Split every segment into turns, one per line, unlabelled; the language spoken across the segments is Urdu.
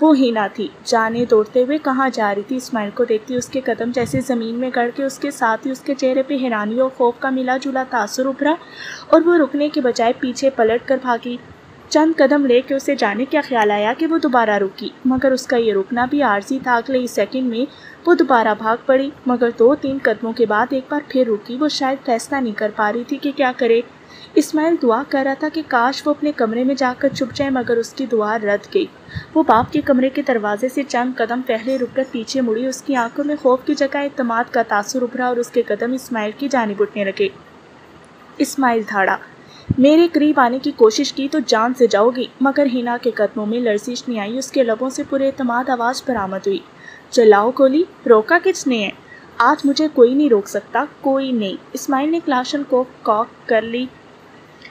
وہ ہینا تھی، جانے دوڑتے ہوئے کہاں جا رہی تھی۔ اسماعیل کو دیکھتی اس کے قدم جیسے زمین میں گڑ کے اس کے ساتھ ہی اس کے چہرے پہ حیرانی اور خوف کا ملا جلا تاثر ابھرا اور وہ رکنے کے بجائے پیچھے پلٹ کر بھاگی۔ چند قدم لے کے اسے جانے کا خیال آیا کہ وہ دوبارہ رکی، مگر اس کا یہ رکنا بھی عارضی تھا۔ اگلے ہی سیکنڈ میں وہ دوبارہ بھاگ پڑی، مگر 2-3 قدموں کے بعد ایک بار پھر رکی۔ وہ شاید فیصلہ نہیں کر پا رہی تھی کہ کیا کرے۔ اسماعیل دعا کر رہا تھا کہ کاش وہ اپنے کمرے میں جا کر چھپ جائے، مگر اس کی دعا رد گئی۔ وہ باپ کے کمرے کے دروازے سے چند قدم پہلے رک کر پیچھے مڑی۔ اس کی آنکھوں میں خوف کی جگہ اعتماد کا تاثر ابھرا اور اس کے قدم اسماعیل کی جانب اٹھنے لگے۔ اسماعیل دھاڑا، میرے قریب آنے کی کوشش کی تو جان سے جاؤ گی، مگر ہینا کے قدموں میں لرزش نہیں آئی۔ اس کے لبوں سے پورے اعتماد آواز برآمد ہوئی، چلاؤ گولی، روکا کس نے ہے؟ آج مجھے کوئی نہیں روک سکتا، کوئی نہیں۔ اسماعیل نے کلاشن کو کاک کر لی،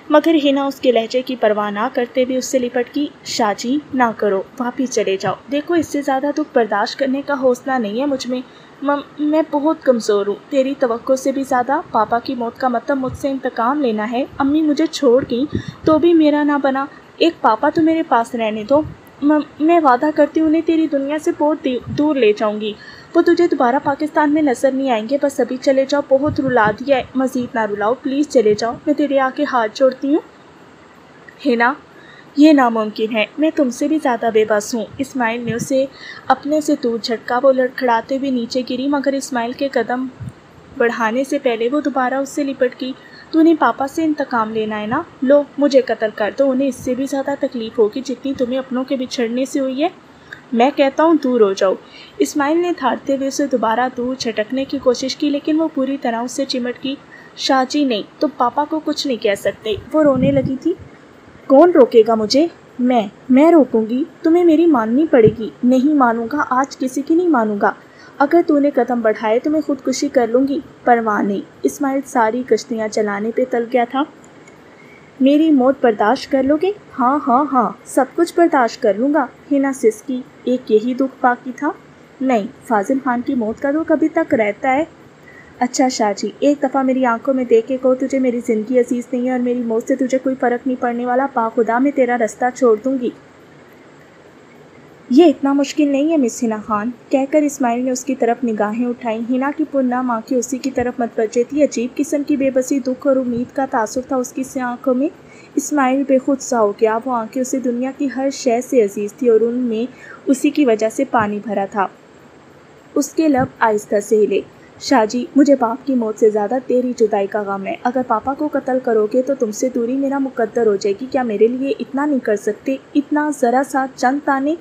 مگر ہینا اس کے لہجے کی پرواہ نہ کرتے ہوئے اس سے لپٹ کی۔ شاہ جی نہ کرو، واپس چلے جاؤ، دیکھو اس سے زیادہ دکھ برداشت کرنے کا حوصلہ نہیں ہے مجھ میں، میں بہت کمزور ہوں، تیری توقع سے بھی زیادہ۔ پاپا کی موت کا مطلب مجھ سے انتقام لینا ہے، امی مجھے چھوڑ گئی تو بھی میرا نہ بنا، ایک پاپا تو میرے پاس رہنے دو، میں وعدہ کرتی ہوں انہیں تیری دنیا سے بہت دور لے جاؤں گی، وہ تجھے دوبارہ پاکستان میں نظر نہیں آئیں گے، بس ابھی چلے جاؤ، بہت رلا دیا ہے، مزید نہ رلاؤ، پلیز چلے جاؤ، میں تیرے آگے ہاتھ جوڑتی ہوں۔ ہینا، یہ ناممکن ہے، میں تم سے بھی زیادہ بے بس ہوں۔ اسماعیل نے اسے اپنے سے دور جھٹکا، وہ لڑکھڑاتے ہوئے نیچے گری، مگر اسماعیل کے قدم بڑھانے سے پہلے وہ دوبارہ اس سے لپٹ گئی۔ تو انہیں پاپا سے انتقام لینا ہے نا، لو مجھے قتل کر دو، انہیں اس سے بھی زیادہ تکلیف ہوگی جتنی تمہیں اپنوں کے بچھڑنے سے ہوئی ہے، میں کہتا ہوں دور ہو جاؤ۔ اسماعیل نے دھاڑتے ہوئے اسے دوبارہ دور جھٹکنے کی کوشش کی، لیکن وہ پوری طرح اس سے چمٹ گئی۔ شاہ جی نہیں، تم پاپا کو کچھ نہیں کہہ سکتے، وہ رونے لگی تھی۔ کون روکے گا مجھے؟ میں روکوں گی، تمہیں میری ماننی پڑے گی۔ نہیں مانوں گا، آج کسی کی نہیں مانوں گا، اگر تو نے قدم بڑھائے تو میں خودکشی کر لوں گی، پرواہ نہیں۔ اسماعیل ساری کشتیاں چلانے پہ تل گیا تھا۔ میری موت برداشت کر لو گے؟ ہاں ہاں ہاں، سب کچھ برداشت کر لوں گا۔ ہینا سسکی، ایک یہی دکھ باقی تھا؟ نہیں، فاضل خان کی موت کا دکھ ابھی تک رہتا ہے۔ اچھا شاہ جی، ایک دفعہ میری آنکھوں میں دیکھ کے کہو تجھے میری زندگی عزیز نہیں ہے اور میری موت سے تجھے کوئی فرق نہیں پڑنے والا، باخدا میں تیرا رستہ چھوڑ دوں گی۔ یہ اتنا مشکل نہیں ہے مس ہینا خان، کہہ کر اسماعیل نے اس کی طرف نگاہیں اٹھائیں۔ ہینا کی پرنام آنکھیں اسی کی طرف متوجہ تھی، عجیب قسم کی بے بسی، دکھ اور امید کا تاثر تھا اس کی آنکھوں میں۔ اسماعیل بے خود سا ہو گیا، وہ آنکھیں اسے دنیا کی ہر شے سے عزیز تھی اور ان میں اسی کی وجہ سے پانی بھرا تھا۔ اس کے لب آہستہ سے ہلے۔ شاہ جی، مجھے باپ کی موت سے زیادہ تیری جدائی کا غم ہے، اگر پاپا کو قتل کرو گے تو تم سے دوری میرا مقدر ہو جائے گی، کیا میرے لیے اتنا نہیں کر سکتے؟ اتنا ذرا سا چند تانے؟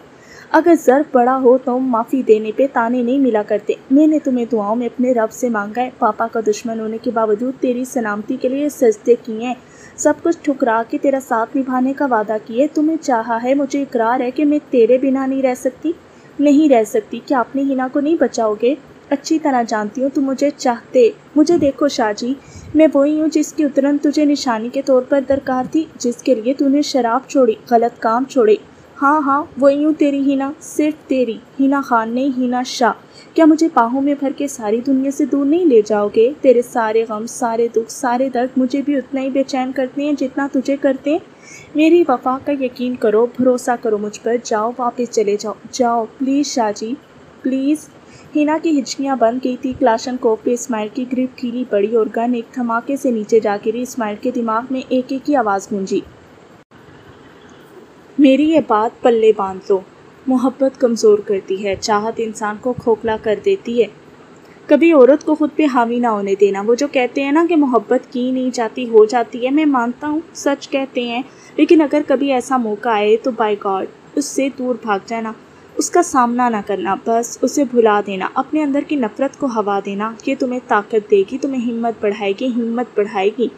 اگر ظرف بڑا ہو تو معافی دینے پہ تانے نہیں ملا کرتے۔ میں نے تمہیں دعاؤں میں اپنے رب سے مانگا ہے، پاپا کا دشمن ہونے کے باوجود تیری سلامتی کے لیے سجدے کیے ہیں، سب کچھ ٹھکرا کے تیرا ساتھ نبھانے کا وعدہ کیے، تمہیں چاہا ہے، مجھے اقرار ہے کہ میں تیرے بنا نہیں رہ سکتی، نہیں رہ سکتی۔ کیا اپنی ہینا کو نہیں بچاؤ گے؟ اچھی طرح جانتی ہوں تم مجھے چاہتے۔ مجھے دیکھو شاہ جی، میں وہی ہوں جس کی اترن تجھے نشانی کے طور پر درکار تھی، جس کے لیے تو نے شراب چھوڑی، غلط کام چھوڑے۔ ہاں ہاں، وہی ہوں تیری ہینا، صرف تیری ہینا خان نہیں، ہینا شاہ۔ کیا مجھے باہوں میں بھر کے ساری دنیا سے دور نہیں لے جاؤ گے؟ تیرے سارے غم، سارے دکھ، سارے درد مجھے بھی اتنا ہی بے چین کرتے ہیں جتنا تجھے کرتے ہیں۔ میری وفا کا یقین کرو، بھروسہ کرو مجھ پر، جاؤ واپس چلے جاؤ، جاؤ پلیز شاہ جی، پلیز۔ ہینا کی ہچکیاں بند گئی تھی، کلاشن کوف پہ اسماعیل کی گرپ ڈھیلی پڑی اور گن ایک دھماکے سے نیچے جا گری۔ اسماعیل کے دماغ میں ایک ایک کی آواز گونجی، میری یہ بات پلے باندھ لو، محبت کمزور کرتی ہے، چاہت انسان کو کھوکھلا کر دیتی ہے، کبھی عورت کو خود پہ حاوی نہ ہونے دینا۔ وہ جو کہتے ہیں نا کہ محبت کی نہیں جاتی ہو جاتی ہے، میں مانتا ہوں سچ کہتے ہیں، لیکن اگر کبھی ایسا موقع آئے تو بائی گاڈ اس سے دور بھاگ جانا، اس کا سامنا نہ کرنا، بس اسے بھلا دینا، اپنے اندر کی نفرت کو ہوا دینا، یہ تمہیں طاقت دے گی، تمہیں ہمت بڑھائے گی۔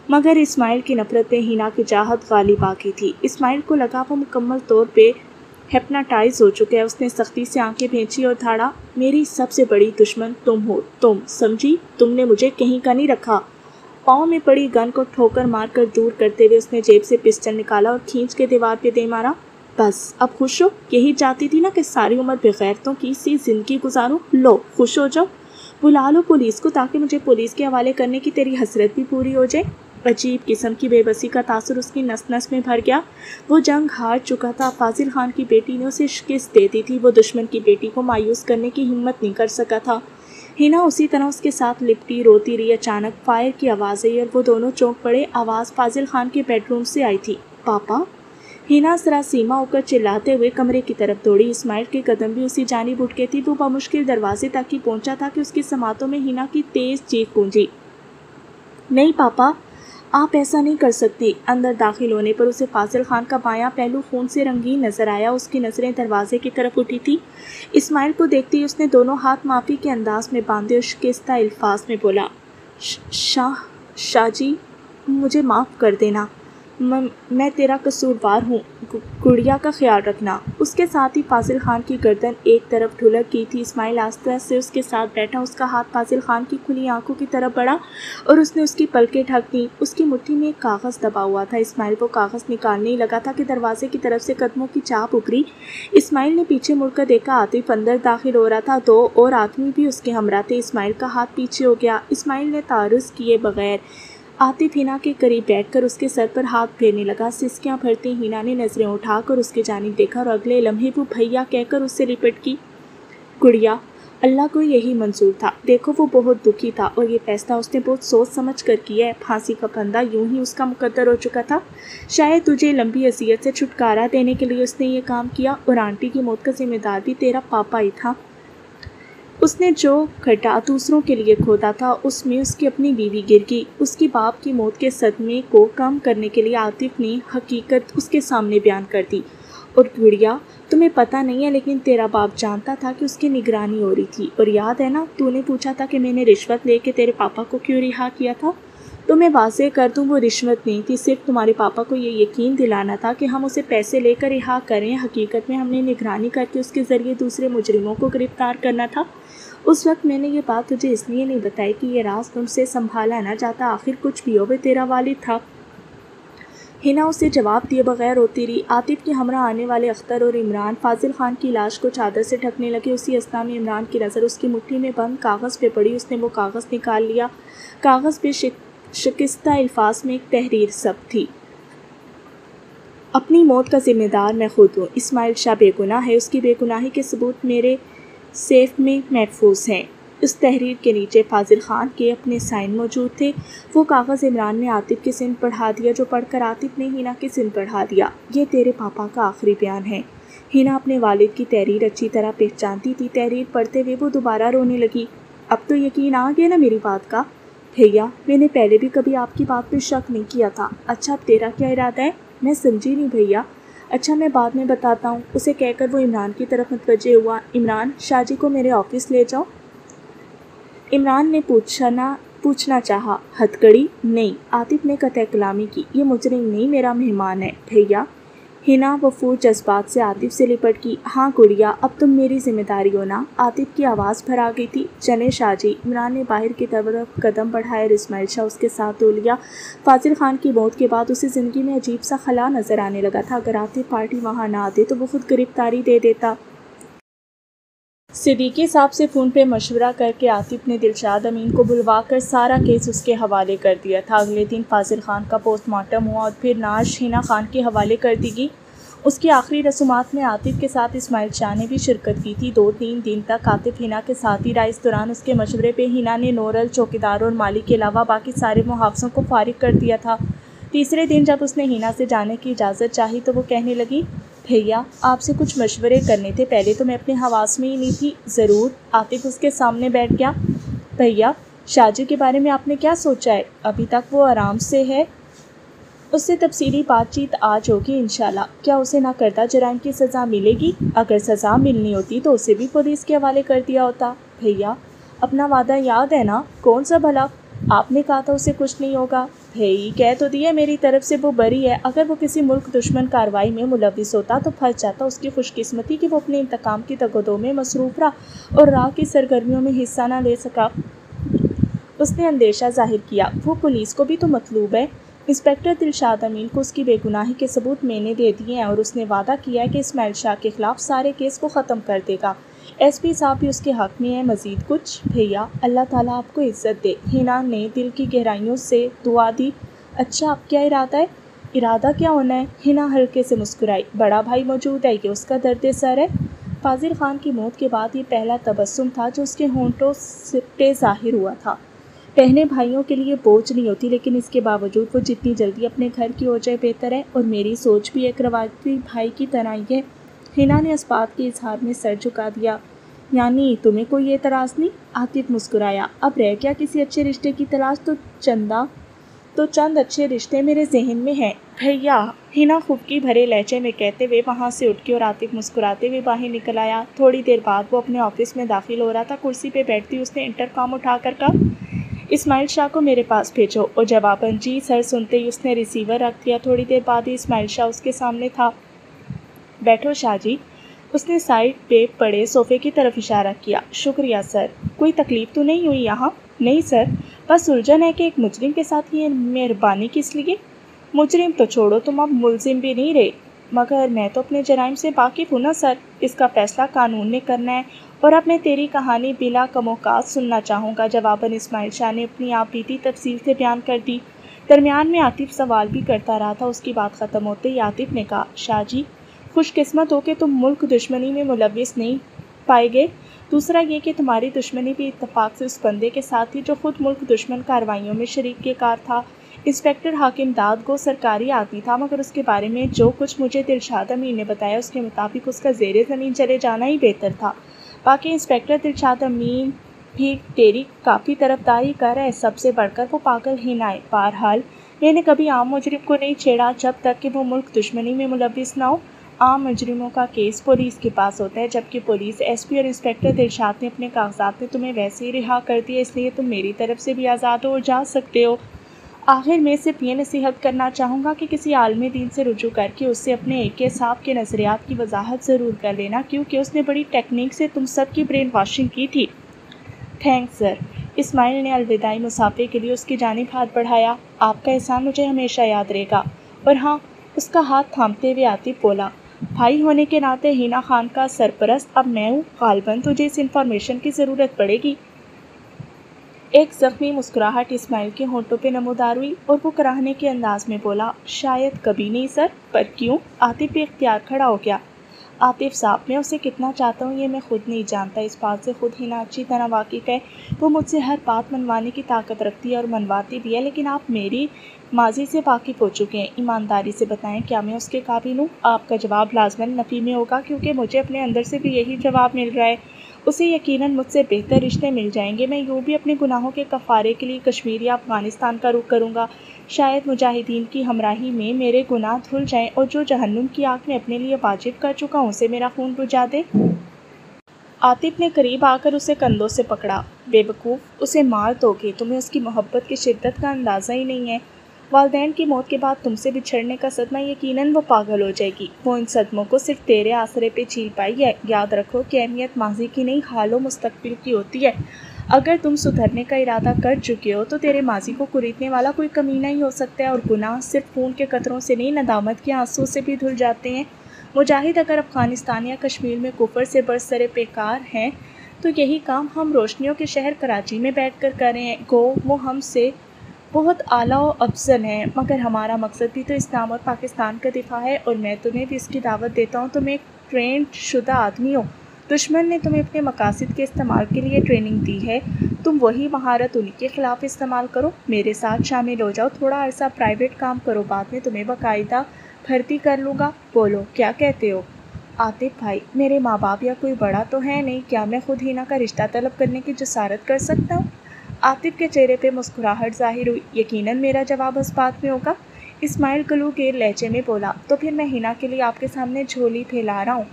مگر اسماعیل کی نفرت پہ ہینا کی چاہت غالب آ گئی تھی۔ اسماعیل کو لگا وہ مکمل طور پہ ہپناٹائز ہو چکا ہے۔ اس نے سختی سے آنکھیں بھینچی اور دھاڑا، میری سب سے بڑی دشمن تم ہو، تم سمجھی، تم نے مجھے کہیں کا نہیں رکھا۔ پاؤں میں پڑی گن کو ٹھوکر مار کر دور کرتے ہوئے اس نے جیب سے پسٹل نکالا اور کھینچ کے دیوار پہ دے مارا۔ بس اب خوش ہو؟ یہی چاہتی تھی نا کہ ساری عمر بغیرتوں کی سی زندگی گزاروں، لو خوش ہو جاؤ، بلا لو پولیس کو تاکہ مجھے پولیس کے حوالے کرنے کی تیری حسرت بھی پوری ہو جائے۔ عجیب قسم کی بے بسی کا تاثر اس کی نس نس میں بھر گیا۔ وہ جنگ ہار چکا تھا، فاضل خان کی بیٹی نے اسے شکست دے دی تھی، وہ دشمن کی بیٹی کو مایوس کرنے کی ہمت نہیں کر سکا تھا۔ ہینا اسی طرح اس کے ساتھ لپٹی روتی رہی۔ اچانک فائر کی آواز آئی اور وہ دونوں چونک پڑے۔ آواز فاضل خان کے بیڈ روم سے آئی تھی۔ پاپا! ہینا سراسیمہ ہو کر چلاتے ہوئے کمرے کی طرف دوڑی۔ اسماعیل کے قدم بھی اسی جانب اٹھ کے تھی۔ وہ بمشکل دروازے تک ہی پہنچا تھا کہ اس کی سماعتوں میں ہینا کی تیز چیخ گونجی۔ نہیں پاپا، آپ ایسا نہیں کر سکتی۔ اندر داخل ہونے پر اسے فاضل خان کا بایاں پہلو خون سے رنگین نظر آیا۔ اس کی نظریں دروازے کی طرف اٹھی تھی۔ اسماعیل کو دیکھتے ہی اس نے دونوں ہاتھ معافی کے انداز میں باندھے اور شکستہ الفاظ میں بولا، شاہ جی، مجھے معاف کر دینا، میں تیرا قصوروار ہوں، گڑیا کا خیال رکھنا۔ اس کے ساتھ ہی فاضل خان کی گردن ایک طرف ڈھلک گئی تھی۔ اسماعیل آہستہ سے اس کے ساتھ بیٹھا، اس کا ہاتھ فاضل خان کی کھلی آنکھوں کی طرف بڑھا اور اس نے اس کی پلکیں ڈھک دیں۔ اس کی مٹھی میں ایک کاغذ دبا ہوا تھا۔ اسماعیل وہ کاغذ نکالنے ہی لگا تھا کہ دروازے کی طرف سے قدموں کی چاپ ابھری۔ اسماعیل نے پیچھے مڑ کر دیکھا، عاطف اندر داخل ہو رہا تھا، 2 اور آدمی بھی اس کے ہمراہ تھے۔ اسماعیل کا ہاتھ پیچھے ہو گیا۔ اسماعیل نے تعارض کیے بغیر عاطف ہینا کے قریب بیٹھ کر اس کے سر پر ہاتھ پھیرنے لگا۔ سسکیاں بھرتی ہینا نے نظریں اٹھا کر اس کی جانب دیکھا اور اگلے لمحے وہ بھیا کہہ کر اس سے لپٹ کی۔ گڑیا، اللہ کو یہی منظور تھا۔ دیکھو وہ بہت دکھی تھا اور یہ فیصلہ اس نے بہت سوچ سمجھ کر کیا ہے۔ پھانسی کا پھندا یوں ہی اس کا مقدر ہو چکا تھا۔ شاید تجھے لمبی اذیت سے چھٹکارا دینے کے لیے اس نے یہ کام کیا، اور آنٹی کی موت کا ذمہ دار بھی تیرا پاپا ہی تھا۔ اس نے جو کھڈا دوسروں کے لیے کھودا تھا، اس میں اس کی اپنی بیوی گر گئی۔ اس کی باپ کی موت کے صدمے کو کم کرنے کے لیے عاطف نے حقیقت اس کے سامنے بیان کر دی۔ اور گڑیا، تمہیں پتہ نہیں ہے لیکن تیرا باپ جانتا تھا کہ اس کی نگرانی ہو رہی تھی، اور یاد ہے نا، تو نے پوچھا تھا کہ میں نے رشوت لے کے تیرے پاپا کو کیوں رہا کیا تھا؟ تو میں واضح کر دوں، وہ رشوت نہیں تھی، صرف تمہارے پاپا کو یہ یقین دلانا تھا کہ ہم اسے پیسے لے کر رہا کریں۔ حقیقت میں ہم نے نگرانی کر کے اس کے ذریعے دوسرے مجرموں کو گرفتار کرنا تھا۔ اس وقت میں نے یہ بات تجھے اس لیے نہیں بتائی کہ یہ راز تم سے سنبھالا نہ جاتا، آخر کچھ بھی ہو وہ تیرا والد تھا۔ ہینا اسے جواب دیے بغیر روتی رہی۔ عاطف کے ہمراہ آنے والے اختر اور عمران فاضل خان کی لاش کو چادر سے ڈھکنے لگے۔ اسی اثنا میں عمران کی نظر اس کی مٹھی میں بند کاغذ پہ پڑی۔ اس نے وہ کاغذ نکال لیا۔ کاغذ پہ شکستہ الفاظ میں ایک تحریر ثبت تھی، اپنی موت کا ذمہ دار میں خود ہوں۔ اسماعیل شاہ بے گناہ ہے، اس کی بے گناہی کے ثبوت میرے سیف میں محفوظ ہیں۔ اس تحریر کے نیچے فاضل خان کے اپنے سائن موجود تھے۔ وہ کاغذ عمران نے عاطف کے سن پڑھا دیا، جو پڑھ کر عاطف نے ہینا کے سن پڑھا دیا۔ یہ تیرے پاپا کا آخری بیان ہے۔ ہینا اپنے والد کی تحریر اچھی طرح پہچانتی تھی۔ تحریر پڑھتے ہوئے وہ دوبارہ رونے لگی۔ اب تو یقین آ گیا نا میری بات کا؟ بھیا، میں نے پہلے بھی کبھی آپ کی بات پہ شک نہیں کیا تھا۔ اچھا، اب تیرا کیا ارادہ ہے؟ میں سمجھی نہیں بھیا۔ اچھا، میں بعد میں بتاتا ہوں، اسے کہہ کر وہ عمران کی طرف متوجہ ہوا۔ عمران، شاہ جی کو میرے آفس لے جاؤ۔ عمران نے پوچھنا چاہا۔ ہتھکڑی؟ نہیں، عاطف نے قطع کلامی کی، یہ مجرم نہیں، میرا مہمان ہے بھیا۔ ہینا وفور جذبات سے عاطف سے لپٹ کی۔ ہاں گڑیا، اب تم میری ذمہ داری ہو نا؟ عاطف کی آواز بھر آ گئی تھی۔ چلیں شاہ جی۔ عمران نے باہر کی طرف قدم بڑھائے اور اسماعیل شاہ اس کے ساتھ ہو لیا۔ فاضل خان کی موت کے بعد اسے زندگی میں عجیب سا خلا نظر آنے لگا تھا۔ اگر عاطف پارٹی وہاں نہ آتے تو وہ خود گرفتاری دے دیتا۔ صدیقی صاحب سے فون پہ مشورہ کر کے عاطف نے دلشاد امین کو بلوا کر سارا کیس اس کے حوالے کر دیا تھا۔ اگلے دن فاضل خان کا پوسٹ مارٹم ہوا اور پھر نعش ہینا خان کے حوالے کر دی گئی۔ اس کی آخری رسومات میں عاطف کے ساتھ اسماعیل شاہ نے بھی شرکت کی تھی۔ 2-3 دن تک عاطف ہینا کے ساتھ ہی رہا۔ اس دوران اس کے مشورے پہ ہینا نے نورل، چوکیدار اور مالی کے علاوہ باقی سارے محافظوں کو فارغ کر دیا تھا۔ تیسرے دن جب اس نے ہینا سے جانے کی اجازت چاہی تو وہ کہنے لگی، بھیا، آپ سے کچھ مشورے کرنے تھے، پہلے تو میں اپنے حواس میں ہی نہیں تھی۔ ضرور۔ عاطف اس کے سامنے بیٹھ گیا۔ بھیا، شاہ جی کے بارے میں آپ نے کیا سوچا ہے؟ ابھی تک وہ آرام سے ہے؟ اس سے تفصیلی بات چیت آج ہوگی انشاءاللہ۔ کیا اسے نہ کردہ جرائم کی سزا ملے گی؟ اگر سزا ملنی ہوتی تو اسے بھی پولیس کے حوالے کر دیا ہوتا۔ بھیا، اپنا وعدہ یاد ہے نا؟ کون سا بھلا؟ آپ نے کہا تھا اسے کچھ نہیں ہوگا۔ بھائی، کہہ تو دیا میری طرف سے وہ بری ہے۔ اگر وہ کسی ملک دشمن کارروائی میں ملوث ہوتا تو پھنس جاتا۔ اس کی خوش قسمتی کہ وہ اپنے انتقام کی تگ و دو میں مصروف رہا اور راہ کی سرگرمیوں میں حصہ نہ لے سکا۔ اس نے اندیشہ ظاہر کیا۔ وہ پولیس کو بھی تو مطلوب ہے۔ انسپکٹر دلشاد امین کو اس کی بے گناہی کے ثبوت میں نے دے دیے ہیں اور اس نے وعدہ کیا ہے کہ اسماعیل شاہ کے خلاف سارے کیس کو ختم کر دے گا۔ ایس پی صاحب بھی اس کے حق میں ہے۔ مزید کچھ؟ بھیا، اللہ تعالیٰ آپ کو عزت دے۔ ہینا نے دل کی گہرائیوں سے دعا دی۔ اچھا اب کیا ارادہ ہے؟ ارادہ کیا ہونا ہے؟ ہنا ہلکے سے مسکرائی۔ بڑا بھائی موجود ہے، یہ اس کا درد سر ہے۔ فاضل خان کی موت کے بعد یہ پہلا تبسم تھا جو اس کے ہونٹوں پہ ظاہر ہوا تھا۔ بہنیں بھائیوں کے لیے بوجھ نہیں ہوتی، لیکن اس کے باوجود وہ جتنی جلدی اپنے گھر کی ہو جائے بہتر ہے، اور میری سوچ بھی ایک روایتی بھائی کی طرح ہی ہے۔ ہنا نے اس بات کے اظہار میں سر جھکا دیا۔ یعنی تمہیں کوئی اعتراض نہیں؟ عاطف مسکرایا۔ اب رہ گیا کسی اچھے رشتے کی تلاش تو چند اچھے رشتے میرے ذہن میں ہیں بھیا، ہنا خفگی بھرے لہجے میں کہتے ہوئے وہاں سے اٹھ کے اور عاطف مسکراتے ہوئے باہر نکل آیا۔ تھوڑی دیر بعد وہ اپنے آفس میں داخل ہو رہا تھا۔ کرسی پہ بیٹھتی اس نے انٹرکام اٹھا کر کہا، اسماعیل شاہ کو میرے پاس بھیجو، اور جواباً جی سر سنتے ہی اس نے ریسیور رکھ دیا۔ تھوڑی دیر بعد ہی اسماعیل شاہ اس کے سامنے تھا۔ بیٹھو شاہ جی، اس نے سائڈ پہ پڑے صوفے کی طرف اشارہ کیا۔ شکریہ سر۔ کوئی تکلیف تو نہیں ہوئی یہاں؟ نہیں سر، بس الجھن ہے کہ ایک مجرم کے ساتھ یہ مہربانی کس لیے؟ مجرم تو چھوڑو، تم اب ملزم بھی نہیں رہے۔ مگر میں تو اپنے جرائم سے واقف ہوں نا سر، اس کا فیصلہ قانون نے کرنا ہے، اور اب میں تیری کہانی بلا کموکات سننا چاہوں گا۔ جواباً اسماعیل شاہ نے اپنی آپ بیتی تفصیل سے بیان کر دی۔ درمیان میں عاطف سوال بھی کرتا رہا تھا۔ اس کی بات ختم ہوتے ہی عاطف نے کہا، شاہ جی خوش قسمت ہو کہ تم ملک دشمنی میں ملوث نہیں پائے گئے۔ دوسرا یہ کہ تمہاری دشمنی بھی اتفاق سے اس بندے کے ساتھ تھی جو خود ملک دشمن کارروائیوں میں شریک کار تھا۔ انسپکٹر حاکم داد گو سرکاری آدمی تھا، مگر اس کے بارے میں جو کچھ مجھے دلشاد امین نے بتایا اس کے مطابق اس کا زیر زمین چلے جانا ہی بہتر تھا۔ باقی انسپکٹر دلشاد امین بھی تیری کافی طرفداری کر رہا ہے، سب سے بڑھ کر وہ پاگل ہنا ہے۔ بہرحال میں نے کبھی عام مجرم کو نہیں چھیڑا جب تک کہ وہ ملک دشمنی میں ملوث نہ ہو۔ عام مجرموں کا کیس پولیس کے پاس ہوتا ہے، جبکہ پولیس ایس پی اور انسپکٹر دلشاد نے اپنے کاغذات میں تمہیں ویسے ہی رہا کر دیا، اس لیے تم میری طرف سے بھی آزاد ہو جا سکتے ہو۔ آخر میں صرف یہ نصیحت کرنا چاہوں گا کہ کسی عالم دین سے رجوع کر کے اس سے اپنے اے کے صاحب کے نظریات کی وضاحت ضرور کر لینا، کیونکہ اس نے بڑی ٹیکنیک سے تم سب کی برین واشنگ کی تھی۔ تھینکس سر۔ اسماعیل نے الوداعی مسافے کے لیے اس کی جانب ہاتھ بڑھایا۔ آپ کا احسان مجھے ہمیشہ یاد رہے گا۔ اور ہاں، اس کا ہاتھ تھامتے ہوئے عاطف بولا، بھائی ہونے کے ناطے ہنا خان کا سرپرست اب میں ہوں، غالباً تجھے اس انفارمیشن کی ضرورت پڑے گی۔ ایک زخمی مسکراہٹ اسماعیل کے ہونٹوں پہ نمودار ہوئی اور وہ کراہنے کے انداز میں بولا، شاید کبھی نہیں سر۔ پر کیوں؟ عاطف بے اختیار کھڑا ہو گیا۔ عاطف صاحب، میں اسے کتنا چاہتا ہوں یہ میں خود نہیں جانتا، اس بات سے خود ہنا اچھی طرح واقف ہے۔ وہ مجھ سے ہر بات منوانے کی طاقت رکھتی ہے اور منواتی بھی ہے، لیکن آپ میری ماضی سے واقف ہو چکے ہیں۔ ایمانداری سے بتائیں، کیا میں اس کے قابل ہوں؟ آپ کا جواب لازماً نفی میں ہوگا، کیونکہ مجھے اپنے اندر سے بھی یہی جواب مل رہا ہے۔ اسے یقیناً مجھ سے بہتر رشتے مل جائیں گے۔ میں یوں بھی اپنے گناہوں کے کفارے کے لیے کشمیر یا افغانستان کا رخ کروں گا۔ شاید مجاہدین کی ہمراہی میں میرے گناہ دھل جائیں، اور جو جہنم کی آگ میں اپنے لیے واجب کر چکا ہوں اسے میرا خون بجھا دے۔ عاطف نے قریب آ کر اسے کندھوں سے پکڑا۔ بے وقوف، اسے مار دو گے، تمہیں اس کی محبت کی شدت کا اندازہ ہی نہیں ہے۔ والدین کی موت کے بعد تم سے بچھڑنے کا صدمہ، یقیناً وہ پاگل ہو جائے گی۔ وہ ان صدموں کو صرف تیرے آسرے پہ جھیل پائی ہے۔ یاد رکھو کہ اہمیت ماضی کی نہیں، حال و مستقبل کی ہوتی ہے۔ اگر تم سدھرنے کا ارادہ کر چکے ہو تو تیرے ماضی کو کریدنے والا کوئی کمینہ ہی ہو سکتا ہے، اور گناہ صرف خون کے قطروں سے نہیں، ندامت کے آنسو سے بھی دھل جاتے ہیں۔ مجاہد اگر افغانستان یا کشمیر میں کفر سے برسر پیکار ہیں تو یہی کام ہم روشنیوں کے شہر کراچی میں بیٹھ کر کر رہے ہیں۔ گو وہ ہم سے بہت اعلیٰ و افضل ہیں، مگر ہمارا مقصد بھی تو اسلام اور پاکستان کا دفاع ہے، اور میں تمہیں بھی اس کی دعوت دیتا ہوں۔ تم ایک ٹرینڈ شدہ آدمی ہو، دشمن نے تمہیں اپنے مقاصد کے استعمال کے لیے ٹریننگ دی ہے، تم وہی مہارت انہی کے خلاف استعمال کرو۔ میرے ساتھ شامل ہو جاؤ، تھوڑا عرصہ پرائیویٹ کام کرو، بعد میں تمہیں باقاعدہ بھرتی کر لوں گا۔ بولو کیا کہتے ہو؟ عاطف بھائی، میرے ماں باپ یا کوئی بڑا تو ہے نہیں، کیا میں خود ہنا کا رشتہ طلب کرنے کی جسارت کر سکتا ہوں؟ عاطف کے چہرے پہ مسکراہٹ ظاہر ہوئی۔ یقیناً میرا جواب اس بات میں ہوگا۔ اسماعیل گلوگیر لہجے میں بولا، تو پھر میں ہنا کے لیے آپ کے سامنے جھولی پھیلا رہا ہوں۔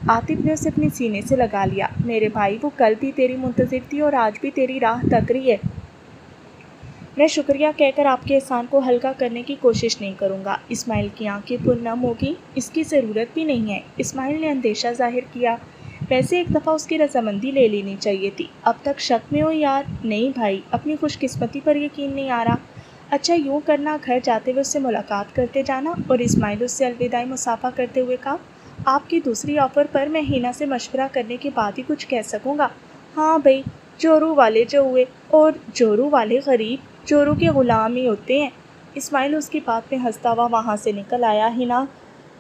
عاطف نے اسے اپنے سینے سے لگا لیا۔ میرے بھائی، وہ کل بھی تیری منتظر تھی اور آج بھی تیری راہ تک رہی ہے۔ میں شکریہ کہہ کر آپ کے احسان کو ہلکا کرنے کی کوشش نہیں کروں گا۔ اسماعیل کی آنکھیں پرنم ہوگی۔ اس کی ضرورت بھی نہیں ہے، اسماعیل نے اندیشہ ظاہر کیا۔ ویسے ایک دفعہ اس کی رضامندی لے لینی چاہیے تھی۔ اب تک شک میں ہو یار؟ نہیں بھائی، اپنی خوش قسمتی پر یقین نہیں آ رہا۔ اچھا یوں کرنا، گھر جاتے ہوئے اس سے ملاقات کرتے جانا۔ اور اسماعیل اس سے الوداعی مسافہ کرتے ہوئے کہا، آپ کی دوسری آفر پر میں ہنا سے مشورہ کرنے کے بعد ہی کچھ کہہ سکوں گا۔ ہاں بھائی، جورو والے جو ہوئے، اور جورو والے غریب جورو کے غلام ہی ہوتے ہیں۔ اسماعیل اس کی بات میں ہنستا ہوا وہاں سے نکل آیا۔ ہنا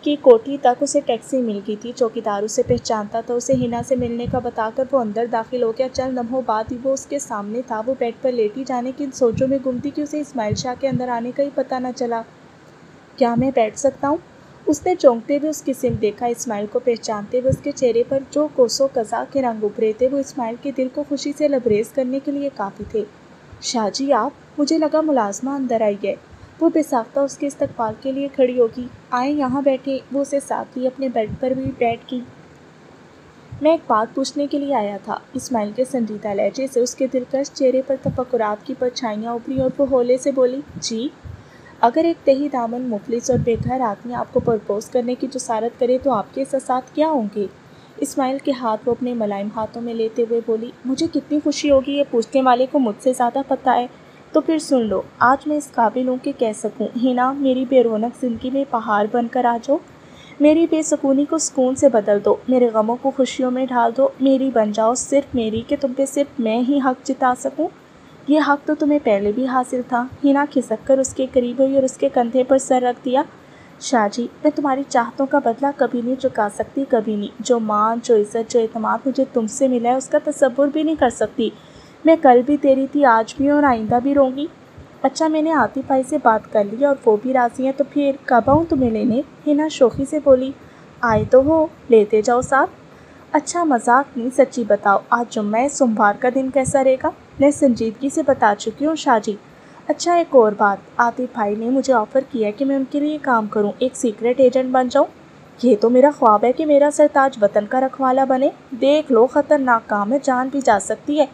کی کوٹھی تک اسے ٹیکسی مل گئی تھی۔ چوکیدار اسے پہچانتا تھا، اسے ہنا سے ملنے کا بتا کر وہ اندر داخل ہو گیا۔ چند لمحوں بعد ہی وہ اس کے سامنے تھا۔ وہ بیڈ پر لیٹی جانے کی سوچوں میں گم تھی کہ اسے اسماعیل شاہ کے اندر آنے کا ہی پتہ نہ چلا۔ کیا میں بیٹھ سکتا ہوں؟ اس نے چونکتے ہوئے اس کی سمت دیکھا۔ اسماعیل کو پہچانتے ہوئے اس کے چہرے پر جو کوس و قزح کے رنگ ابھرے تھے وہ اسماعیل کے دل کو خوشی سے لبریز کرنے کے لیے کافی تھے۔ شاہ جی آپ؟ مجھے لگا ملازمہ اندر آئی ہے۔ وہ بے ساختہ اس کے استقبال کے لیے کھڑی ہوگی۔ آئیں یہاں بیٹھیں۔ وہ اسے ساتھ لی اپنے بیڈ پر بھی بیٹھ گئی۔ میں ایک بات پوچھنے کے لیے آیا تھا۔ اسماعیل کے سنجیدہ لہجے سے اس کے دلکش چہرے پر تفکرات کی پرچھائیاں ابھری اور وہ ہولے سے بولی، جی؟ اگر ایک تہی دامن مفلس اور بے گھر آدمی آپ کو پرپوز کرنے کی جسارت کرے تو آپ کے احساسات کیا ہوں گے؟ اسماعیل کے ہاتھ وہ اپنے ملائم ہاتھوں میں لیتے ہوئے بولی، مجھے کتنی خوشی ہوگی یہ پوچھنے والے کو مجھ سے زیادہ پتہ ہے۔ تو پھر سن لو، آج میں اس قابل ہوں کہ کہہ سکوں، ہنا میری بے رونق زندگی میں پہاڑ بن کر آ جاؤ، میری بے سکونی کو سکون سے بدل دو، میرے غموں کو خوشیوں میں ڈھال دو، میری بن جاؤ، صرف میری، کہ تم پہ صرف میں ہی حق جتا سکوں۔ یہ حق تو تمہیں پہلے بھی حاصل تھا۔ ہنا کھسک کر اس کے قریب ہوئی اور اس کے کندھے پر سر رکھ دیا۔ شاہ جی میں تمہاری چاہتوں کا بدلہ کبھی نہیں چکا سکتی، کبھی نہیں۔ جو مان، جو عزت، جو اعتماد مجھے تم سے ملا ہے اس کا تصور بھی نہیں کر سکتی۔ میں کل بھی تیری تھی، آج بھی اور آئندہ بھی رہوں گی۔ اچھا میں نے عاطف بھائی سے بات کر لی اور وہ بھی راضی ہیں، تو پھر کب آؤں تمہیں لینے؟ ہنا شوخی سے بولی، آئے تو ہو، لیتے جاؤ ساتھ۔ اچھا مذاق نہیں، سچی بتاؤ آج جمعہ ہے، سوموار کا دن کیسا رہے گا؟ میں سنجیدگی سے بتا چکی ہوں شاہ جی۔ اچھا ایک اور بات، عاطف بھائی نے مجھے آفر کیا ہے کہ میں ان کے لیے کام کروں، ایک سیکرٹ ایجنٹ بن جاؤں۔ یہ تو میرا خواب ہے کہ میرا سرتاج وطن کا رکھوالا بنے۔ دیکھ لو خطرناک کام ہے، جان بھی جا سکتی ہے۔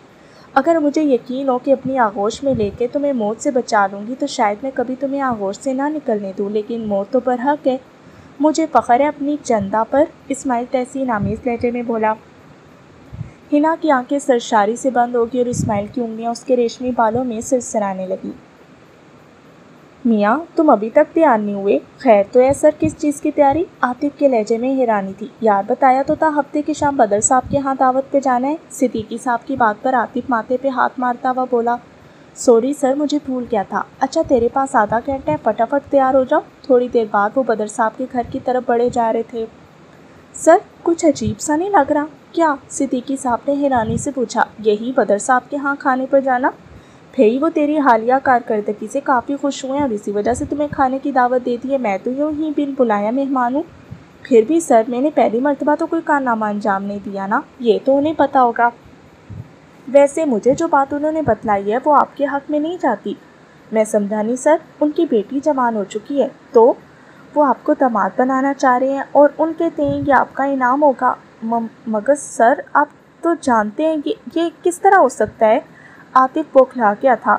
اگر مجھے یقین ہو کہ اپنی آغوش میں لے کے تمہیں موت سے بچا لوں گی تو شاید میں کبھی تمہیں آغوش سے نہ نکلنے دوں، لیکن موت تو برحق ہے۔ مجھے فخر ہے اپنی چندہ پر، اسماعیل تحسین آمیز لہجے میں بولا۔ ہنا کی آنکھیں سرشاری سے بند ہو گئی اور اسماعیل کی انگلیاں اس کے ریشمی بالوں میں سرسرانے لگی۔ میاں تم ابھی تک تیار نہیں ہوئے؟ خیر تو ہے سر، کس چیز کی تیاری؟ عاطف کے لہجے میں حیرانی تھی۔ یار بتایا تو تھا ہفتے کی شام بدر صاحب کے ہاں دعوت پہ جانا ہے۔ صدیقی صاحب کی بات پر عاطف ماتھے پہ ہاتھ مارتا ہوا بولا، سوری سر مجھے بھول گیا تھا۔ اچھا تیرے پاس آدھا گھنٹہ ہے، فٹافٹ تیار ہو جاؤ۔ تھوڑی دیر بعد وہ بدر صاحب کے گھر کی طرف بڑھے جا رہے تھے۔ سر کچھ عجیب سا نہیں لگ رہا؟ کیا؟ صدیقی صاحب نے حیرانی سے پوچھا۔ یہی بدر صاحب کے ہاں کھانے پر جانا؟ بھئی وہ تیری حالیہ کارکردگی سے کافی خوش ہوئے ہیں اور اسی وجہ سے تمہیں کھانے کی دعوت دے دی ہے۔ میں تو یوں ہی بن بلایا مہمان ہوں۔ پھر بھی سر میں نے پہلی مرتبہ تو کوئی کارنامہ انجام نہیں دیا نا، یہ تو انہیں پتہ ہوگا۔ ویسے مجھے جو بات انہوں نے بتلائی ہے وہ آپ کے حق میں نہیں جاتی۔ میں سمجھا نہیں سر، ان کی بیٹی جوان ہو چکی ہے تو وہ آپ کو داماد بنانا چاہ رہے ہیں اور ان کہتے ہیں یہ آپ کا انعام ہوگا۔ مگر سر آپ تو جانتے ہیں یہ کس طرح ہو سکتا ہے؟ عاطف بوکھلا گیا تھا۔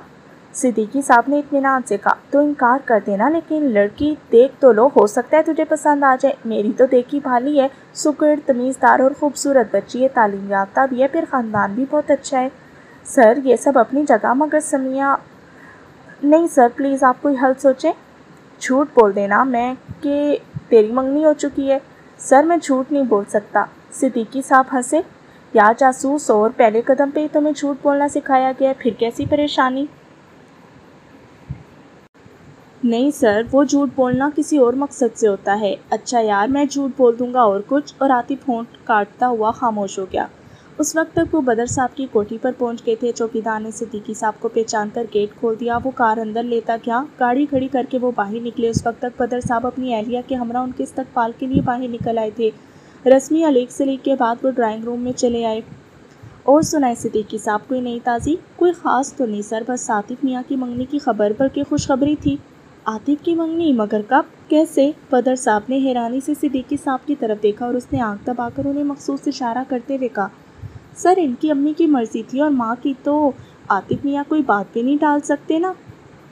صدیقی صاحب نے اطمینان سے کہا، تو انکار کر دینا، لیکن لڑکی دیکھ تو لو، ہو سکتا ہے تجھے پسند آ جائے۔ میری تو دیکھی بھالی ہے، سکڑ تمیزدار اور خوبصورت بچی ہے، تعلیم یافتہ بھی ہے، پھر خاندان بھی بہت اچھا ہے۔ سر یہ سب اپنی جگہ، مگر سمیہ نہیں سر پلیز آپ کوئی حل سوچیں۔ جھوٹ بول دینا میں کہ تیری منگنی ہو چکی ہے۔ سر میں جھوٹ نہیں بول سکتا۔ صدیقی صاحب ہنسے، یا جاسوس اور پہلے قدم پہ ہی تمہیں جھوٹ بولنا سکھایا گیا ہے، پھر کیسی پریشانی؟ نہیں سر، وہ جھوٹ بولنا کسی اور مقصد سے ہوتا ہے۔ اچھا یار میں جھوٹ بول دوں گا اور کچھ، اور عاطف ہونٹ کاٹتا ہوا خاموش ہو گیا۔ اس وقت تک وہ بدر صاحب کی کوٹھی پر پہنچ گئے تھے۔ چوکیدار نے صدیقی صاحب کو پہچان کر گیٹ کھول دیا۔ وہ کار اندر لیتا گیا، گاڑی کھڑی کر کے وہ باہر نکلے۔ اس وقت تک بدر صاحب اپنی اہلیہ کے ہمراہ ان کے استقبال کے لیے باہر نکل آئے تھے۔ رسمی علیگ سلیگ کے بعد وہ ڈرائنگ روم میں چلے آئے۔ اور سنائے صدیقی صاحب کوئی نئی تازی؟ کوئی خاص تو نہیں سر، بس عاطف میاں کی منگنی کی خبر بلکہ خوشخبری تھی۔ عاطف کی منگنی؟ مگر کب؟ کیسے؟ بدر صاحب نے حیرانی سے صدیقی صاحب کی طرف دیکھا اور اس نے آنکھ دبا کر انہیں مخصوص اشارہ کرتے ہوئے کہا، سر ان کی امی کی مرضی تھی اور ماں کی، تو عاطف میاں کوئی بات بھی نہیں ڈال سکتے نا؟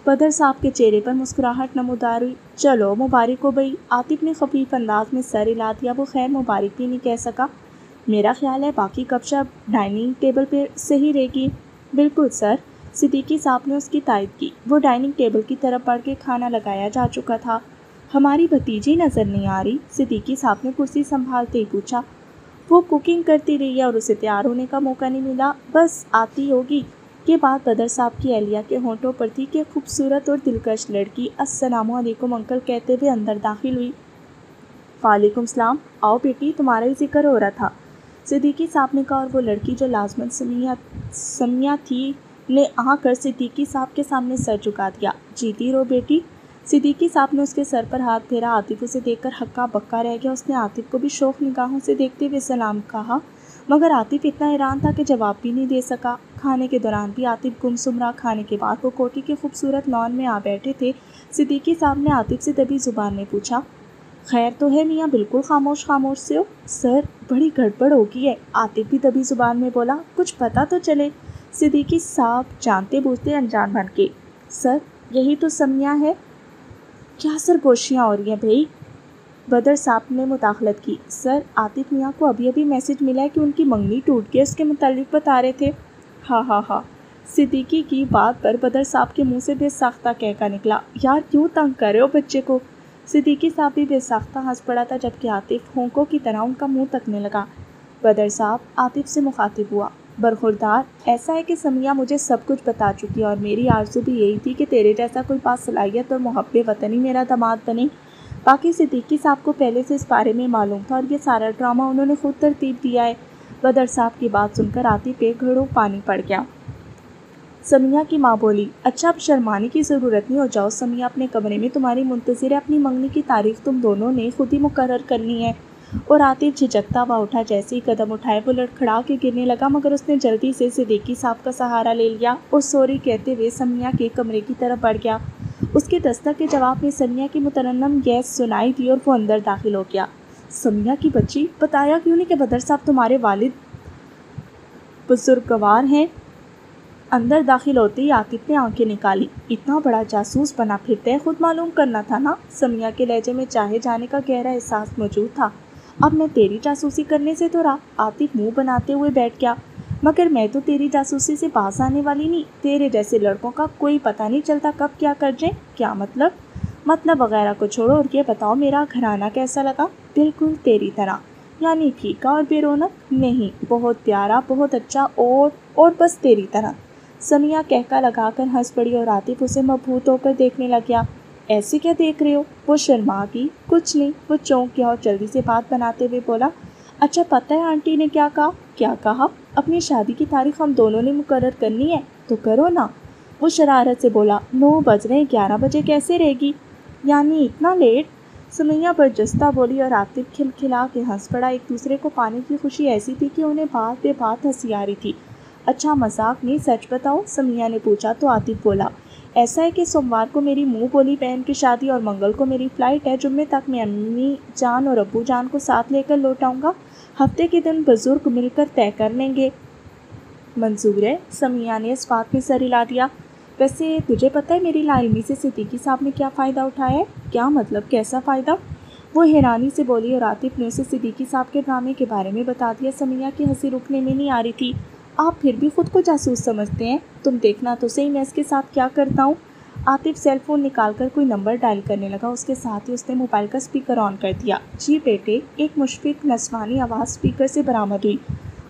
بدر صاحب کے چہرے پر مسکراہٹ نمودار ہوئی۔ چلو مبارک ہو بھئی۔ عاطف نے خفیف انداز میں سر ہلا دیا۔ وہ خیر مبارک بھی نہیں کہہ سکا۔ میرا خیال ہے باقی کب شب ڈائننگ ٹیبل پہ صحیح رہے گی۔ بالکل سر، صدیقی صاحب نے اس کی تائید کی۔ وہ ڈائننگ ٹیبل کی طرف بڑھ کے کھانا لگایا جا چکا تھا۔ ہماری بھتیجی نظر نہیں آ رہی؟ صدیقی صاحب نے کرسی سنبھالتے ہی پوچھا۔ وہ کوکنگ کرتی رہی ہے اور اسے تیار ہونے کا موقع نہیں ملا، بس آتی ہوگی۔ یہ بات بدر صاحب کی اہلیہ کے ہونٹوں پر تھی کہ خوبصورت اور دلکش لڑکی السلام علیکم انکل کہتے ہوئے اندر داخل ہوئی۔ وعلیکم السلام، آؤ بیٹی، تمہارا ہی ذکر ہو رہا تھا، صدیقی صاحب نے کہا، اور وہ لڑکی جو لازماً سمیہ تھی نے آ کر صدیقی صاحب کے سامنے سر جھکا دیا۔ جیتی رہو بیٹی۔ صدیقی صاحب نے اس کے سر پر ہاتھ پھیرا۔ عاطف اسے دیکھ کر ہکا بکا رہ گیا۔ اس نے عاطف کو بھی شوق نگاہوں سے دیکھتے ہوئے سلام کہا، مگر عاطف اتنا حیران تھا کہ جواب بھی نہیں دے سکا۔ کھانے کے دوران بھی عاطف گمسم رہا۔ کھانے کے بعد وہ کوٹھی کے خوبصورت لان میں آ بیٹھے تھے۔ صدیقی صاحب نے عاطف سے دبی زبان میں پوچھا، خیر تو ہے میاں، بالکل خاموش خاموش سے ہو؟ سر، بڑی گڑبڑ ہو گئی ہے، عاطف بھی دبی زبان میں بولا، کچھ پتہ تو چلے۔ صدیقی صاحب جانتے بوجھتے انجان بن کے، سر یہی تو سمیہ ہے۔ کیا سرگوشیاں ہو رہی ہیں بھائی؟ بدر صاحب نے مداخلت کی، سر عاطف میاں کو ابھی میسج ملا ہے کہ ان کی منگنی ٹوٹ گئی، اس کے متعلق بتا رہے تھے۔ ہاں۔ صدیقی کی بات پر بدر صاحب کے منہ سے بے ساختہ کہکا نکلا، یار کیوں تنگ کر رہے ہو بچے کو؟ صدیقی صاحب بھی بے ساختہ ہنس پڑا تھا، جبکہ عاطف ہونکوں کی طرح ان کا منہ تکنے لگا۔ بدر صاحب عاطف سے مخاطب ہوا، برخوردار، ایسا ہے کہ سمیہ مجھے سب کچھ بتا چکی ہے، اور میری آرزو بھی یہی تھی کہ تیرے جیسا کوئی باصلاحیت اور محب وطن ہی میرا داماد بنے۔ باقی صدیقی صاحب کو پہلے سے اس بارے میں معلوم تھا، اور یہ سارا ڈرامہ انہوں نے خود ترتیب دیا ہے۔ بدر صاحب کی بات سن کر عاطف ایک گھڑوں پانی پڑ گیا۔ سمیہ کی ماں بولی، اچھا اب شرمانے کی ضرورت نہیں، ہو جاؤ، سمیہ اپنے کمرے میں تمہاری منتظر ہے، اپنی منگنی کی تاریخ تم دونوں نے خود ہی مقرر کرنی ہے۔ اور عاطف جھجکتا ہوا اٹھا، جیسے ہی قدم اٹھائے وہ لڑکھڑا کے گرنے لگا، مگر اس نے جلدی سے صدیقی صاحب کا سہارا لے لیا اور سوری کہتے ہوئے سمیہ کے کمرے کی طرف بڑھ گیا۔ اس کے دستک کے جواب میں سمیہ کی مترنم گیس سنائی دی اور وہ اندر داخل ہو گیا۔ سمیہ کی بچی، بتایا کیوں نہیں کہ بدر صاحب تمہارے والد بزرگوار ہیں؟ اندر داخل ہوتے ہی عاطف نے آنکھیں نکالی، اتنا بڑا جاسوس بنا پھرتے ہیں، خود معلوم کرنا تھا نا۔ سمیہ کے لہجے میں چاہے جانے کا گہرا احساس موجود تھا۔ اب میں تیری جاسوسی کرنے سے تو رہا، عاطف منہ بناتے ہوئے بیٹھ گیا، مگر میں تو تیری جاسوسی سے باز آنے والی نہیں، تیرے جیسے لڑکوں کا کوئی پتہ نہیں چلتا کب کیا کر جائیں۔ کیا مطلب وغیرہ کو چھوڑو اور یہ بتاؤ میرا گھرانہ کیسا لگا؟ بالکل تیری طرح، یعنی پھیکا اور بے رونق؟ نہیں، بہت پیارا، بہت اچھا، اور بس تیری طرح۔ سمیہ کہکا لگا کر ہنس پڑی اور عاطف اسے مبہوت ہو کر دیکھنے لگ گیا۔ ایسے کیا دیکھ رہے ہو؟ وہ شرما گئی۔ کچھ نہیں، وہ چونک گیا اور جلدی سے بات بناتے ہوئے بولا، اچھا پتہ ہے آنٹی نے کیا کہا؟ کیا کہا؟ اپنی شادی کی تاریخ ہم دونوں نے مقرر کرنی ہے، تو کرو نا۔ وہ شرارت سے بولا، 9 بج رہے ہیں، 11 بجے کیسے رہے گی؟ یعنی اتنا لیٹ؟ سمیہ برجستہ بولی اور عاطف کھلکھلا کے ہنس پڑا۔ ایک دوسرے کو پانے کی خوشی ایسی تھی کہ انہیں بات بے بات ہنسی آ رہی تھی۔ اچھا مذاق نہیں، سچ بتاؤ، سمیہ نے پوچھا تو عاطف بولا، ایسا ہے کہ سوموار کو میری منہ بولی بہن کی شادی اور منگل کو میری فلائٹ ہے، جمعے تک میں امی جان اور ابو جان کو ساتھ لے کر لوٹ آؤں گا، ہفتے کے دن بزرگ مل کر طے کر لیں گے۔ منظور ہے، سمیہ نے اس بات میں سر ہلا دیا۔ ویسے تجھے پتہ ہے میری لا علمی سے صدیقی صاحب نے کیا فائدہ اٹھایا ہے؟ کیا مطلب، کیسا فائدہ؟ وہ حیرانی سے بولی اور عاطف نے اسے صدیقی صاحب کے ڈرامے کے بارے میں بتا دیا۔ سمیہ کی ہنسی رکنے میں نہیں آ رہی تھی۔ آپ پھر بھی خود کو جاسوس سمجھتے ہیں؟ تم دیکھنا تو صحیح میں اس کے ساتھ کیا کرتا ہوں۔ عاطف سیل فون نکال کر کوئی نمبر ڈائل کرنے لگا، اس کے ساتھ ہی اس نے موبائل کا اسپیکر آن کر دیا۔ جی بیٹے، ایک مشفق نسوانی آواز اسپیکر سے برآمد ہوئی۔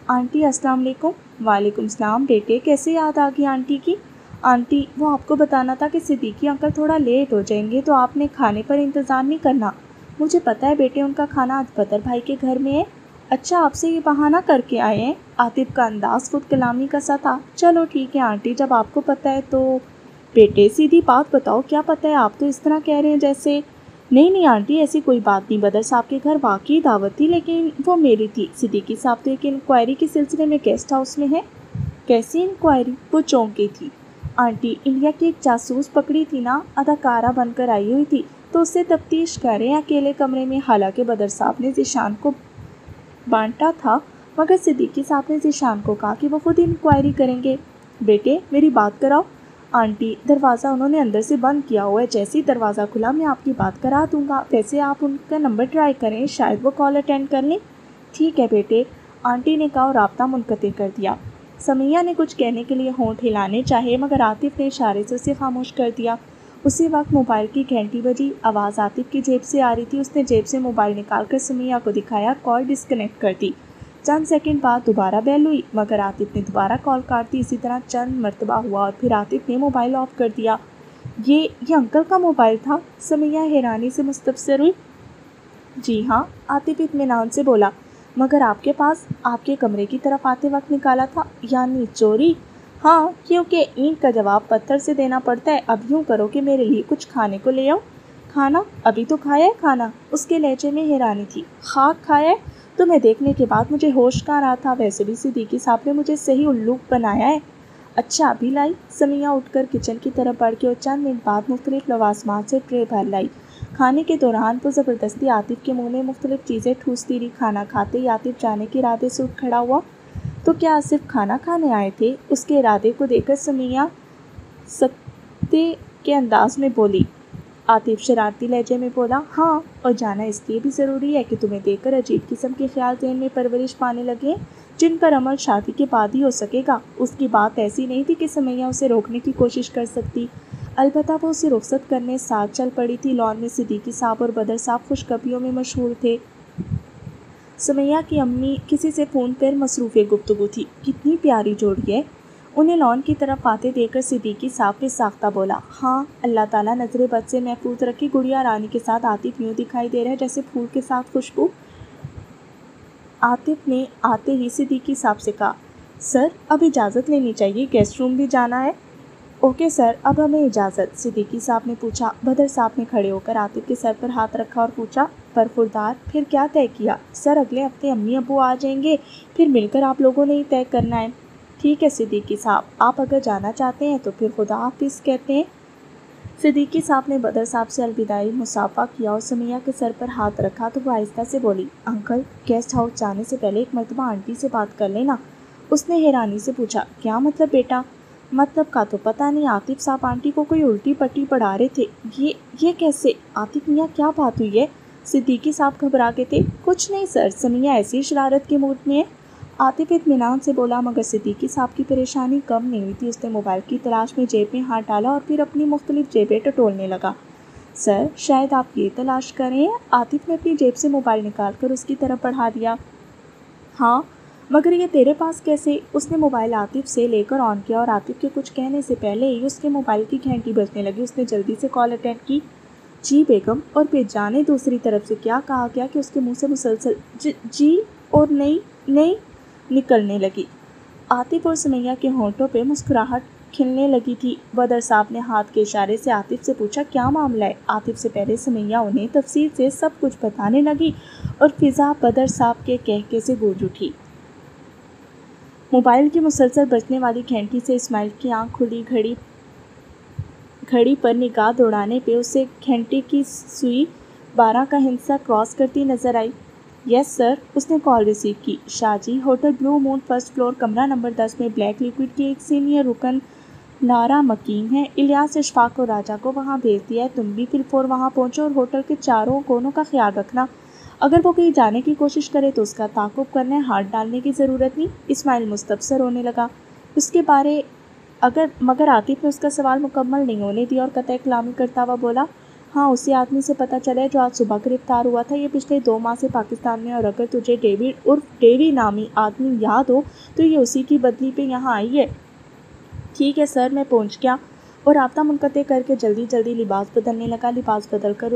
آنٹی السلام علیکم۔ وعلیکم السلام بیٹے، کیسے یاد آ گئی آنٹی کی؟ آنٹی، وہ آپ کو بتانا تھا کہ صدیقی انکل تھوڑا لیٹ ہو جائیں گے، تو آپ نے کھانے پر انتظار نہیں کرنا۔ مجھے پتہ ہے بیٹے، ان کا کھانا آج بدر بھائی کے گھر میں ہے۔ اچھا، آپ سے یہ بہانہ کر کے آئے ہیں؟ عاطف کا انداز خود کلامی کا سا تھا۔ چلو ٹھیک ہے آنٹی، جب آپ کو پتہ ہے تو۔ بیٹے سیدھی بات بتاؤ، کیا پتہ ہے؟ آپ تو اس طرح کہہ رہے ہیں جیسے… نہیں آنٹی، ایسی کوئی بات نہیں، بدر صاحب کے گھر واقعی دعوت تھی، لیکن وہ میری تھی۔ صدیقی صاحب تو ایک انکوائری کے سلسلے میں گیسٹ ہاؤس میں ہیں۔ کیسی انکوائری؟ وہ چونک گئی تھی۔ آنٹی، انڈیا کی ایک جاسوس پکڑی تھی نا، اداکارہ بن کر آئی ہوئی تھی، تو اس سے تفتیش کر رہے ہیں اکیلے کمرے میں۔ حالانکہ بدر صاحب نے ذیشان کو بانٹا تھا، مگر صدیقی صاحب نے ذیشان کو کہا کہ وہ خود انکوائری کریں گے۔ بیٹے میری بات کراؤ۔ آنٹی، دروازہ انہوں نے اندر سے بند کیا ہوا ہے، جیسے ہی دروازہ کھلا میں آپ کی بات کرا دوں گا۔ ویسے آپ ان کا نمبر ٹرائی کریں، شاید وہ کال اٹینڈ کر لیں۔ ٹھیک ہے بیٹے، آنٹی نے کہا اور رابطہ منقطع کر دیا۔ سمیہ نے کچھ کہنے کے لیے ہونٹ ہلانے چاہے، مگر عاطف نے اشارے سے اسے خاموش کر دیا۔ اسی وقت موبائل کی گھنٹی بجی، آواز عاطف کی جیب سے آ رہی تھی۔ اس نے جیب سے موبائل نکال کر سمیہ کو دکھایا، کال ڈسکنیکٹ کر دی۔ چند سیکنڈ بعد دوبارہ بیل ہوئی مگر عاطف نے دوبارہ کال کاٹ دی۔ اسی طرح چند مرتبہ ہوا اور پھر عاطف نے موبائل آف کر دیا۔ یہ انکل کا موبائل تھا؟ سمیہ حیرانی سے مستفسر ہوئی۔ جی ہاں، عاطف اطمینان سے بولا، مگر آپ کے پاس آپ کے کمرے کی طرف آتے وقت نکالا تھا، یعنی چوری؟ ہاں، کیونکہ اینٹ کا جواب پتھر سے دینا پڑتا ہے۔ اب یوں کرو کہ میرے لیے کچھ کھانے کو لے آؤ۔ کھانا؟ ابھی تو کھایا ہے کھانا؟ اس کے لہجے میں حیرانی تھی۔ خاک کھایا ہے؟ تمہیں دیکھنے کے بعد مجھے ہوش کہاں رہا تھا، ویسے بھی صدیقی صاحب نے مجھے صحیح الو بنایا ہے۔ اچھا ابھی لائی؟ سمیہ اٹھ کر کچن کی طرف بڑھ کے اور چند منٹ بعد مختلف لوازمات سے ٹرے بھر لائی۔ کھانے کے دوران وہ زبردستی عاطف کے منہ میں مختلف چیزیں ٹھوستی رہی۔ کھانا کھاتے ہی عاطف جانے کے ارادے سے اٹھ کھڑا ہوا۔ تو کیا صرف کھانا کھانے آئے تھے؟ اس کے ارادے کو دیکھ کر سمیہ سکتے کے انداز میں بولی۔ عاطف شرارتی لہجے میں بولا، ہاں، اور جانا اس لیے بھی ضروری ہے کہ تمہیں دیکھ کر عجیب قسم کے خیال ذہن میں پرورش پانے لگے جن پر عمل شادی کے بعد ہی ہو سکے گا۔ اس کی بات ایسی نہیں تھی کہ سمیہ اسے روکنے کی کوشش کر سکتی، البتہ وہ اسے رخصت کرنے ساتھ چل پڑی تھی۔ لان میں صدیقی صاحب اور بدر صاحب خوشخبریوں میں مشہور تھے۔ سمیہ کی امی کسی سے فون پر مصروف گفتگو تھی۔ کتنی پیاری جوڑی ہے۔ انہیں لان کی طرف آتے دیکھ کر صدیقی صاحب نے ساختہ بولا، ہاں، اللہ تعالیٰ نظر بد سے محفوظ رکھے۔ گڑیا رانی کے ساتھ عاطف یوں دکھائی دے رہا ہے جیسے پھول کے ساتھ خوشبو۔ عاطف نے آتے ہی صدیقی صاحب سے کہا، سر اب اجازت لینی چاہیے، گیسٹ روم بھی جانا ہے۔ اوکے سر، اب ہمیں اجازت، صدیقی صاحب نے پوچھا۔ بدر صاحب نے کھڑے ہو کر عاطف کے سر پر ہاتھ رکھا اور پوچھا، برخوردار، پھر کیا طے کیا؟ سر اگلے ہفتے امی ابو آ جائیں گے، پھر مل کر آپ لوگوں نے ہی طے کرنا ہے۔ ٹھیک ہے صدیقی صاحب، آپ اگر جانا چاہتے ہیں تو پھر خدا حافظ کہتے ہیں۔ صدیقی صاحب نے بدر صاحب سے الوداعی مصافحہ کیا اور سمیہ کے سر پر ہاتھ رکھا تو وہ آہستہ سے بولی، انکل، گیسٹ ہاؤس جانے سے پہلے ایک مرتبہ آنٹی سے بات کر لینا۔ اس نے حیرانی سے پوچھا، کیا مطلب بیٹا؟ مطلب کا تو پتہ نہیں، عاطف صاحب آنٹی کو کوئی الٹی پٹی پڑھا رہے تھے۔ یہ کیسے؟ عاطف میاں کیا بات ہوئی ہے؟ صدیقی صاحب گھبرا کے تھے۔ کچھ نہیں سر، سمیہ ایسی شرارت کے موڈ میں ہے۔ عاطف اطمینان سے بولا، مگر صدیقی صاحب کی پریشانی کم نہیں ہوئی تھی۔ اس نے موبائل کی تلاش میں جیب میں ہاتھ ڈالا اور پھر اپنی مختلف جیبیں ٹٹولنے لگا۔ سر شاید آپ یہ تلاش کر رہے ہیں؟ عاطف نے اپنی جیب سے موبائل نکال کر اس کی طرف بڑھا دیا۔ ہاں، مگر یہ تیرے پاس کیسے؟ اس نے موبائل عاطف سے لے کر آن کیا اور عاطف کے کچھ کہنے سے پہلے ہی اس کے موبائل کی گھنٹی بجنے لگی۔ اس نے جلدی سے کال اٹینڈ کی۔ جی بیگم، اور پھر جانے دوسری طرف سے کیا کہا گیا کہ اس کے منہ سے مسلسل جی اور نہیں نکلنے لگی۔ عاطف اور سمیہ کے ہونٹوں پہ مسکراہٹ کھلنے لگی تھی۔ بدر صاحب نے ہاتھ کے اشارے سے عاطف سے پوچھا، کیا معاملہ ہے؟ عاطف سے پہلے سمیہ انہیں تفصیل سے سب کچھ بتانے لگی اور فضا بدر صاحب کے کہکے سے گونج اٹھی۔ موبائل کی مسلسل بجنے والی گھنٹی سے اسماعیل کی آنکھ کھلی۔ گھڑی پر نگاہ دوڑانے پہ اسے گھنٹی کی سوئی 12 کا ہندسہ کراس کرتی نظر آئی۔ یس سر، اس نے کال ریسیو کی۔ شاہ جی، ہوٹل بلو مون فرسٹ فلور کمرہ نمبر 10 میں بلیک لیکوڈ کی ایک سینئر رکن لارا مکین ہے۔ الیاس، اشفاق اور راجہ کو وہاں بھیج دیا ہے۔ تم بھی فی الفور وہاں پہنچو اور ہوٹل کے چاروں کونوں کا خیال رکھنا۔ اگر وہ کہیں جانے کی کوشش کرے تو اس کا تعاقب کرنا ہے، ہاتھ ڈالنے کی ضرورت نہیں۔ اسماعیل مستفسر ہونے لگا اس کے بارے مگر عاطف نے اس کا سوال مکمل نہیں ہونے دیا اور قطع کلامی کرتا ہوا بولا، ہاں، اسی آدمی سے پتہ چلا ہے جو آج صبح گرفتار ہوا تھا۔ یہ پچھلے 2 ماہ سے پاکستان میں، اور اگر تجھے ڈیوڈ عرف ڈیوی نامی آدمی یاد ہو تو یہ اسی کی بدلی پہ یہاں آئی ہے۔ ٹھیک ہے سر، میں پہنچ گیا۔ اور رابطہ منقطع کر کے جلدی لباس بدلنے لگا۔ لباس بدل کر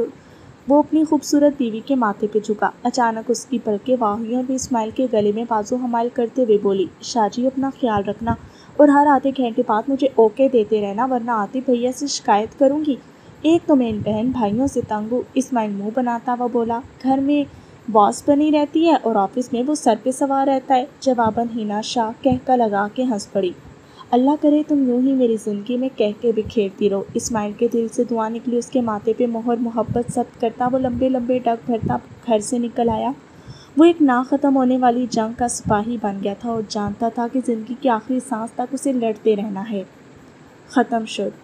وہ اپنی خوبصورت بیوی کے ماتھے پہ جھکا۔ اچانک اس کی پلکیں واہیوں میں اسماعیل کے گلے میں بازو حمائل کرتے ہوئے بولی، شاہ جی، اپنا خیال رکھنا اور ہر آدھے گھنٹے بعد مجھے اوکے دیتے رہنا ورنہ عاطف بھیا سے شکایت کروں گی۔ ایک تو میں ان بہن بھائیوں سے تنگ ہوں، اسماعیل منہ بناتا ہوا بولا۔ گھر میں باس بنی رہتی ہے اور آفس میں وہ سر پہ سوار رہتا ہے۔ جواباً حنا شاہ کہکا لگا کے ہنس پڑی۔ اللہ کرے تم یوں ہی میری زندگی میں کہہ کے بکھیرتی رہو۔ اسماعیل کے دل سے دعا نکلی۔ اس کے ماتھے پہ مہر محبت ثبت کرتا وہ لمبے ڈگ بھرتا گھر سے نکل آیا۔ وہ ایک نہ ختم ہونے والی جنگ کا سپاہی بن گیا تھا اور جانتا تھا کہ زندگی کی آخری سانس تک اسے لڑتے رہنا ہے۔ ختم شد۔